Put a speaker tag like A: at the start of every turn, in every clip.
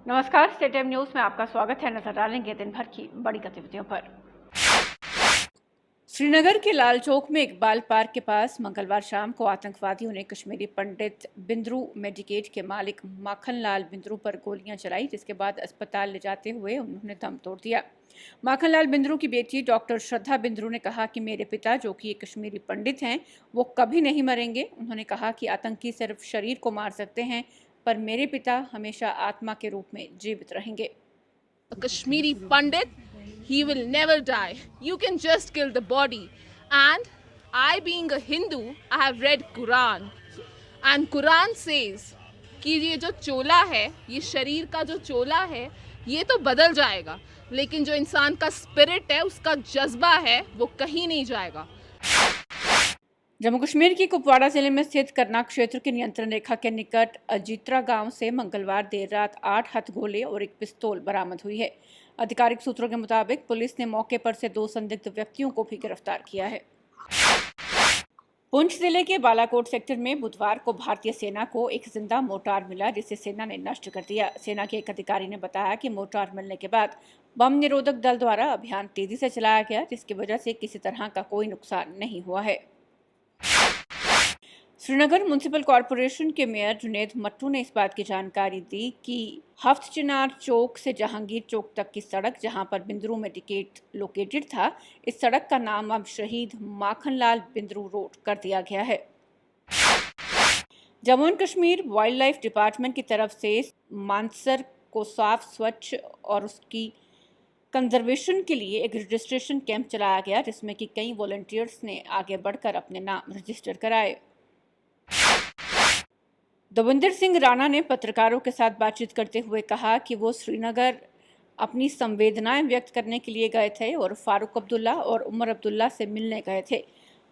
A: नमस्कार, state news में आपका स्वागत है। नजर डालेंगे दिन भर की बड़ी गतिविधियों पर। श्रीनगर के लाल चौक में इकबाल पार्क के पास मंगलवार शाम को आतंकवादियों ने कश्मीरी पंडित बिंद्रू मेडिकेट के मालिक माखन लाल बिंद्रू पर गोलियां चलाई, जिसके बाद अस्पताल ले जाते हुए उन्होंने दम तोड़ दिया। माखन लाल बिंद्रू की बेटी डॉक्टर श्रद्धा बिंद्रू ने कहा कि मेरे पिता, जो कि एक कश्मीरी पंडित हैं, वो कभी नहीं मरेंगे। उन्होंने कहा कि आतंकी सिर्फ शरीर को मार सकते हैं, पर मेरे पिता हमेशा आत्मा के रूप में जीवित रहेंगे।
B: Kashmiri Pandit, he will never die. You can just kill the body. And I, being a Hindu, I have read Quran. And Quran says कि ये जो चोला है, ये शरीर का जो चोला है, ये तो बदल जाएगा, लेकिन जो इंसान का स्पिरिट है, उसका जज्बा है, वो कहीं नहीं जाएगा।
A: जम्मू कश्मीर की कुपवाड़ा जिले में स्थित करनाक क्षेत्र के नियंत्रण रेखा के निकट अजीत्रा गांव से मंगलवार देर रात 8 हथगोले और एक पिस्तौल बरामद हुई है। आधिकारिक सूत्रों के मुताबिक पुलिस ने मौके पर से 2 संदिग्ध व्यक्तियों को भी गिरफ्तार किया है। पुंछ जिले के बालाकोट सेक्टर में बुधवार को भारतीय सेना को एक जिंदा मोर्टार मिला, जिसे सेना ने नष्ट कर दिया। सेना के एक अधिकारी ने बताया कि मोर्टार मिलने के बाद बम निरोधक दल द्वारा अभियान तेजी से चलाया गया, जिसकी वजह से किसी तरह का कोई नुकसान नहीं हुआ है। श्रीनगर म्युनिसिपल कॉरपोरेशन के मेयर जुनेद मट्टू ने इस बात की जानकारी दी कि हफ्त चिनार चौक से जहांगीर चौक तक की सड़क, जहां पर बिंद्रू मेडिकेट लोकेटेड था, इस सड़क का नाम अब शहीद माखनलाल बिंद्रू रोड कर दिया गया है। Jammu and Kashmir wild life department की तरफ से मानसर को साफ, स्वच्छ और उसकी कंजर्वेशन के लिए एक रजिस्ट्रेशन कैंप चलाया गया, जिसमें कि कई वॉलंटियर्स ने आगे बढ़कर अपने नाम रजिस्टर कराए। दविंदर सिंह राणा ने पत्रकारों के साथ बातचीत करते हुए कहा कि वो श्रीनगर अपनी संवेदनाएं व्यक्त करने के लिए गए थे और फारूक अब्दुल्ला और उमर अब्दुल्ला से मिलने गए थे।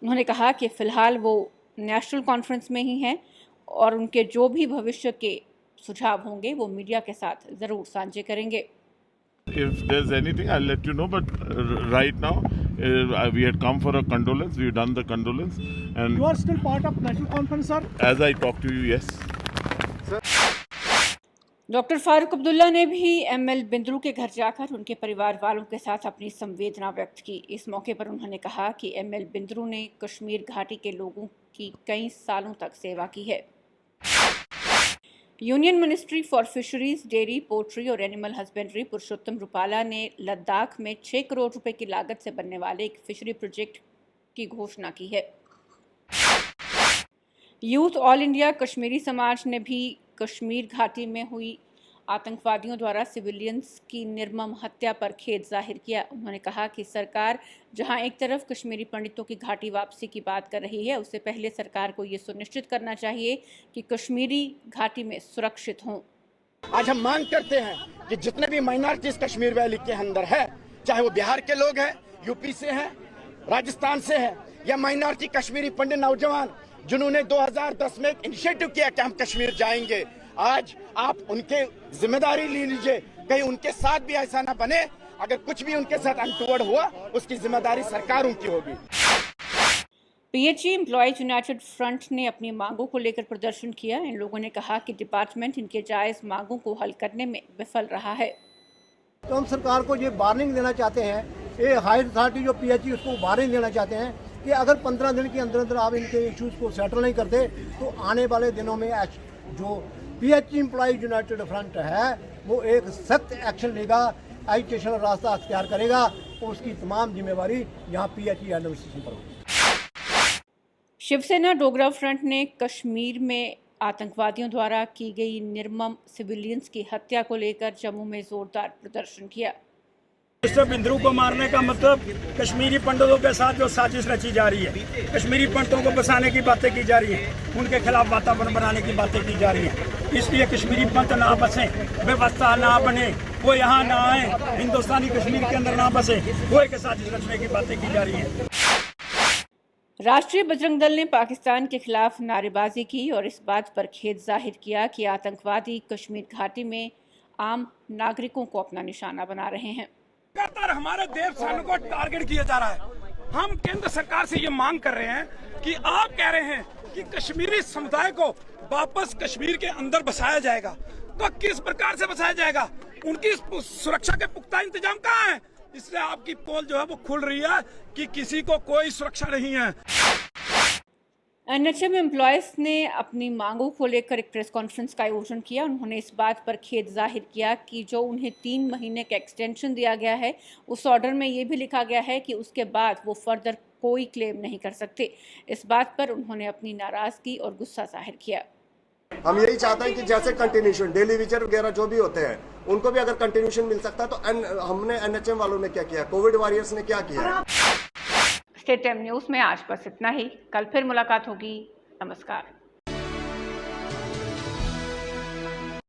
A: उन्होंने कहा कि फिलहाल वो नेशनल कॉन्फ्रेंस में ही हैं और उनके जो भी भविष्य के सुझाव होंगे वो मीडिया के साथ ज़रूर साझे करेंगे।
C: If there's anything, I'll let you know. But right now, we had come for a condolence. We've done the condolence, and
D: you are still part of national conference, sir.
C: As I talk to you, yes.
A: Doctor Farooq Abdullah ने भी ML Bindroo के घर जाकर उनके परिवार वालों के साथ अपनी संवेदना व्यक्त की। इस मौके पर उन्होंने कहा कि एमएल बिंद्रू ने कश्मीर घाटी के लोगों की कई सालों तक सेवा की है। Union ministry for fisheries, dairy, poultry और एनिमल हस्बेंड्री पुरुषोत्तम रुपाला ने लद्दाख में 6 करोड़ रुपए की लागत से बनने वाले एक फिशरी प्रोजेक्ट की घोषणा की है। यूथ ऑल इंडिया कश्मीरी समाज ने भी कश्मीर घाटी में हुई आतंकवादियों द्वारा सिविलियंस की निर्मम हत्या पर खेद जाहिर किया। उन्होंने कहा कि सरकार जहां एक तरफ कश्मीरी पंडितों की घाटी वापसी की बात कर रही है, उससे पहले सरकार को ये सुनिश्चित करना चाहिए कि कश्मीरी घाटी में सुरक्षित हों।
E: आज हम मांग करते हैं कि जितने भी माइनॉरिटीज कश्मीर वैली के अंदर है, चाहे वो बिहार के लोग हैं, यूपी से हैं, राजस्थान से हैं, या माइनॉरिटी कश्मीरी पंडित नौजवान जिन्होंने 2010 में एक इनिशिएटिव किया कि हम कश्मीर जाएंगे, आज आप उनके जिम्मेदारी ले लीजिए। कहीं उनके साथ भी ऐसा ना बने, अगर कुछ भी उनके साथ अनटूवर्ड हुआ, उसकी जिम्मेदारी सरकार उनकी होगी।
A: पीएचई एम्प्लॉयज यूनाइटेड फ्रंट ने अपनी मांगों को लेकर प्रदर्शन किया। इन लोगों ने कहा कि डिपार्टमेंट इनके जायज मांगों को हल करने में विफल रहा है।
D: तो हम सरकार को ये वार्निंग देना चाहते हैं, ये हायर अथॉरिटी जो पीएचई, उसको वार्निंग देना चाहते हैं कि अगर 15 दिन के अंदर अंदर आप इनके इश्यूज को सेटल नहीं करते, तो आने वाले दिनों में जो पीएचई एम्प्लॉयज यूनाइटेड फ्रंट है, वो एक सख्त एक्शन लेगा, एजुकेशन रास्ता अख्तियार करेगा और उसकी तमाम जिम्मेवारी यहाँ पीएचई एडमिनिस्ट्रेशन पर होगी।
A: शिवसेना डोगरा फ्रंट ने कश्मीर में आतंकवादियों द्वारा की गई निर्मम सिविलियंस की हत्या को लेकर जम्मू में जोरदार प्रदर्शन किया।
F: मिस्टर बिंद्रू को मारने का मतलब कश्मीरी पंडितों के साथ जो साजिश रची जा रही है, कश्मीरी पंडितों को बसाने की बातें की जा रही है, उनके खिलाफ वातावरण बनाने की बातें की जा रही है। इसलिए कश्मीरी पंडित ना बसे, व्यवस्था ना बने, वो यहाँ ना आए, हिंदुस्तानी कश्मीर के अंदर ना बसे, वो एक साजिश रचने की बातें की जा रही है।
A: राष्ट्रीय बजरंग दल ने पाकिस्तान के खिलाफ नारेबाजी की और इस बात पर खेद जाहिर किया कि आतंकवादी कश्मीर घाटी में आम नागरिकों को अपना निशाना बना रहे हैं।
G: लगातार हमारे देवस्थानों को टारगेट किया जा रहा है। हम केंद्र सरकार से ये मांग कर रहे हैं कि आप कह रहे हैं कि कश्मीरी समुदाय को वापस कश्मीर के अंदर बसाया जाएगा, तो किस प्रकार से बसाया जाएगा? उनकी सुरक्षा के पुख्ता इंतजाम कहाँ है? इसलिए आपकी पोल जो है वो खुल रही है कि किसी को कोई सुरक्षा नहीं है।
A: एनएचएम एम्प्लॉयज ने अपनी मांगों को लेकर एक प्रेस कॉन्फ्रेंस का आयोजन किया। उन्होंने इस बात पर खेद जाहिर किया कि जो उन्हें 3 महीने का एक्सटेंशन दिया गया है, उस ऑर्डर में ये भी लिखा गया है कि उसके बाद वो फर्दर कोई क्लेम नहीं कर सकते। इस बात पर उन्होंने अपनी नाराजगी और गुस्सा जाहिर किया।
H: हम यही चाहते हैं कि जैसे कंटिन्यूशन डेली विचर वगैरह जो भी होते हैं उनको भी अगर कंटिन्यूशन मिल सकता है तो हमने एनएचएम वालों ने क्या किया, कोविड वॉरियर्स ने क्या किया।
A: स्टेट टाइम न्यूज़ में आज बस इतना ही। कल फिर मुलाकात होगी। नमस्कार।